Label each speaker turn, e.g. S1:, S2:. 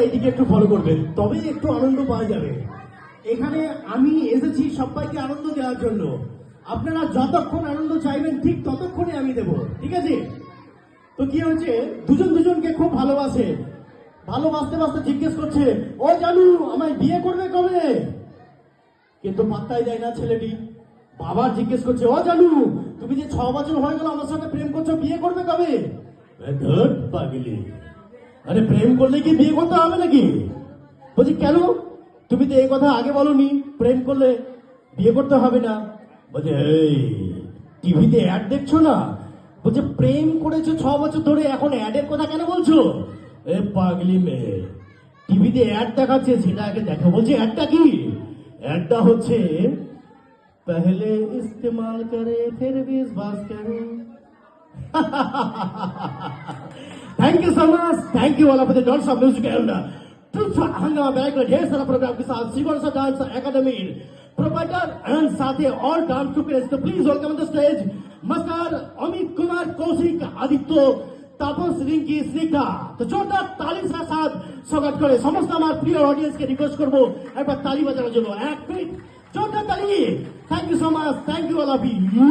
S1: আপনারা এইদিকে একটু ফলো করবেন, তবেই একটু আনন্দ পাওয়া যাবে। এখানে আমি এসেছি সবাইকে আনন্দ দেওয়ার জন্য। আপনারা যতক্ষণ আনন্দ চাইবেন ঠিক ততক্ষণে আমি দেব, ঠিক আছে? তো কি হচ্ছে, দুজন দুজনকে খুব ভালোবাসে, ভালোবাসতে বাসতে জিজ্ঞেস করছে, ও জানু আমায় বিয়ে করবে কবে? কিন্তু পাত্তাই দেয় না ছেলেটি। বাবার জিজ্ঞেস করছে, ও জানু তুমি যে 6 বছর হয়ে গেল আমার সাথে প্রেম করছো, বিয়ে করবে কবে? ধুর পাগলি, আরে প্রেম করলে কি বিয়ে করতে হবে নাকি? বলছি কেন, তুমি তো এই কথা আগে বলনি, প্রেম করলে বিয়ে করতে হবে না। বলছে এই টিভিতে অ্যাড দেখছো না? বলছে প্রেম করেছো 6 বছর ধরে, এখন অ্যাডের কথা কেন বলছো? এ পাগলি মেয়ে, টিভিতে অ্যাড দেখাচ্ছে, সেটা আগে দেখো। বলছে অ্যাডটা কি? অ্যাডটা হচ্ছে पहले इस्तेमाल करे फिर विश्वास करे। Thank you so much, thank you all of the dots of music and हंगामा बैक में ढेर सारा प्रोग्राम के साथ Shrivarsh dance academy proprietor and साथ ही ऑल डांस ट्रूपेस। तो please welcome the stage mister Amit Kumar Kaushik Aditya Tapas Rinki Snigdha. तो जोरदार ताली के साथ स्वागत करे समस्त हमारे प्रिय ऑडियंस के रिक्वेस्ट करबो एक बार ताली बजाনোর জন্য। এক মিনিট जोरदार ताली। Thank you so much, thank you all of you.